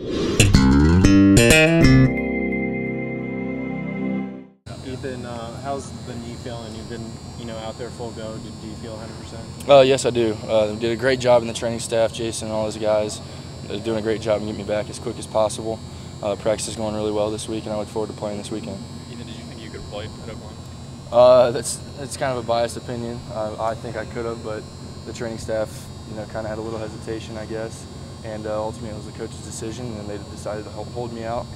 Ethan, how's the knee feeling? You've been, out there full go. Do you feel 100%? Yes, I do. Did a great job in the training staff. Jason and all those guys doing a great job in getting me back as quick as possible. Practice is going really well this week, and I look forward to playing this weekend. Ethan, did you think you could have played at Oklahoma? That's kind of a biased opinion. I think I could have, but the training staff, kind of had a little hesitation, I guess. And ultimately, it was the coach's decision, and they decided to hold me out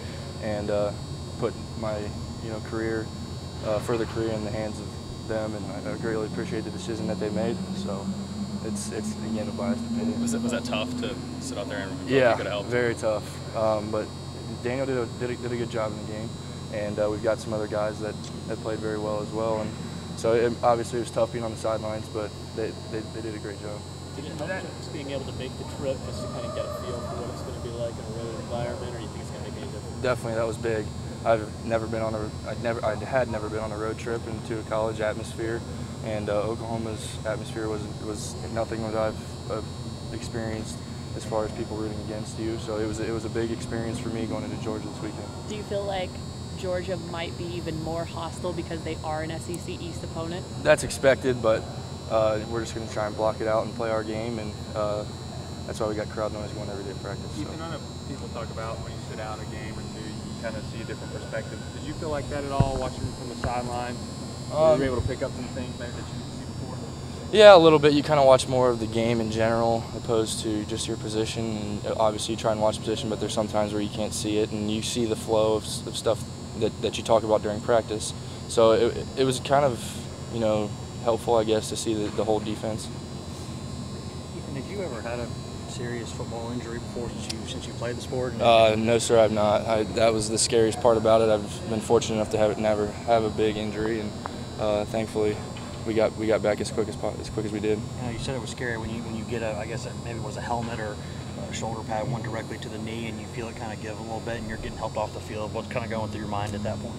and put my, further career in the hands of them. And I greatly appreciate the decision that they made. So it's again a biased opinion. Was that tough to sit out there and yeah, you could help? Very tough. But Daniel did a good job in the game, and we've got some other guys that played very well as well. And so obviously it was tough being on the sidelines, but they did a great job. Did it help just being able to make the trip just to kind of get a feel for what it's going to be like in a road environment, or you think it's going to make any difference? Definitely, that was big. I had never been on a road trip into a college atmosphere, and Oklahoma's atmosphere was nothing that I've experienced as far as people rooting against you. So it was a big experience for me going into Georgia this weekend. Do you feel like Georgia might be even more hostile because they are an SEC East opponent? That's expected, but we're just going to try and block it out and play our game, and that's why we got crowd noise going every day at practice. So. Ethan, I know people talk about when you sit out a game or two, you kind of see a different perspective. Did you feel like that at all, watching from the sideline? Were you able to pick up some things maybe that you didn't see before? Yeah, a little bit. You kind of watch more of the game in general opposed to just your position. And obviously you try and watch position, but there's some times where you can't see it, and you see the flow of stuff that you talk about during practice. So it was kind of, helpful, I guess, to see the whole defense. Ethan, have you ever had a serious football injury before since you played the sport? No, sir, I've not. That was the scariest part about it. I've been fortunate enough to never have a big injury, and thankfully we got back as quick as we did. You said it was scary when you get I guess maybe it was a helmet or a shoulder pad, one directly to the knee, and you feel it kind of give a little bit, and you're getting helped off the field. What's kind of going through your mind at that point?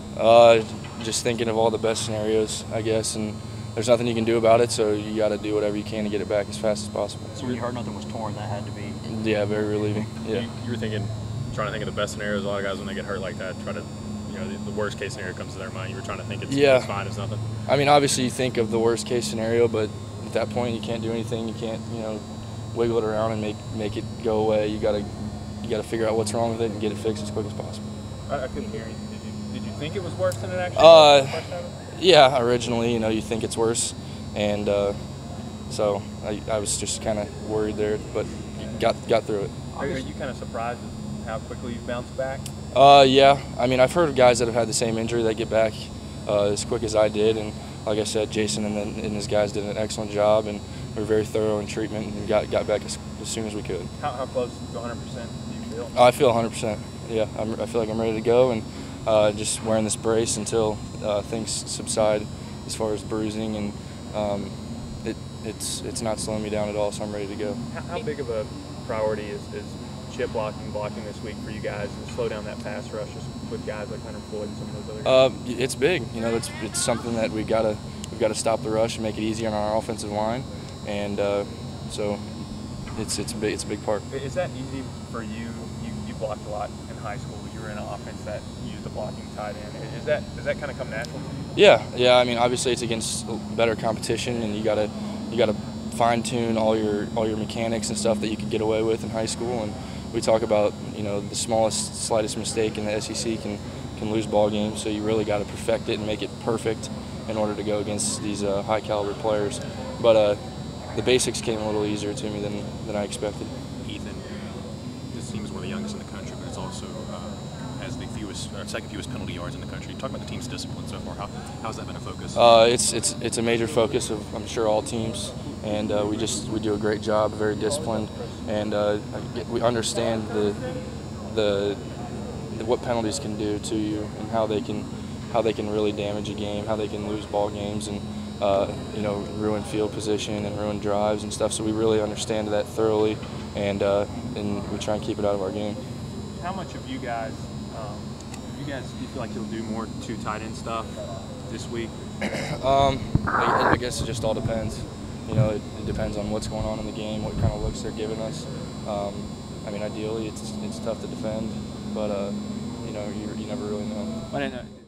Just thinking of all the best scenarios, I guess, and there's nothing you can do about it, so you got to do whatever you can to get it back as fast as possible. So when you heard nothing was torn, that had to be... Yeah, very relieving. Yeah. You were trying to think of the best scenarios. A lot of guys, when they get hurt like that, try to, the worst case scenario comes to their mind. You were trying to think it's fine, it's nothing. I mean, obviously you think of the worst case scenario, but at that point you can't do anything. You can't, wiggle it around and make it go away. You got to figure out what's wrong with it and get it fixed as quick as possible. I couldn't hear you. Did you think it was worse than it actually was? Yeah, originally, you think it's worse, and so I was just kind of worried there, but got through it. Are you kind of surprised at how quickly you've bounced back? Yeah, I mean, I've heard of guys that have had the same injury that get back as quick as I did, and like I said, Jason and his guys did an excellent job, and we were very thorough in treatment and got back as soon as we could. How close to 100% do you feel? I feel 100%. Yeah, I feel like I'm ready to go, and just wearing this brace until things subside as far as bruising, and it's not slowing me down at all, so I'm ready to go. How big of a priority is chip blocking this week for you guys to slow down that pass rush just with guys like Hunter Floyd and some of those other guys? It's big. It's something that we've got to stop the rush and make it easy on our offensive line, and so it's a big part. Is that easy for you? You blocked a lot in high school. You were in an offense that used the blocking tight end. Does that kind of come natural to you? Yeah. I mean, obviously it's against better competition, and you gotta fine tune all your mechanics and stuff that you could get away with in high school. And we talk about the slightest mistake in the SEC can lose ball games. So you really got to perfect it and make it perfect in order to go against these high caliber players. But the basics came a little easier to me than I expected. Ethan, this team is one of the youngest in the country, but it's also has the second fewest penalty yards in the country. Talk about the team's discipline so far. How has that been a focus? It's a major focus of, I'm sure, all teams, and we do a great job, very disciplined, and we understand what penalties can do to you and how they can really damage a game, how they can lose ball games, and ruin field position and ruin drives and stuff. So we really understand that thoroughly, and we try and keep it out of our game. How much of you guys do you feel like you'll do more two tight end stuff this week? I guess it just all depends. It depends on what's going on in the game, what kind of looks they're giving us. I mean, ideally, it's tough to defend, but you know, you never really know. I didn't know.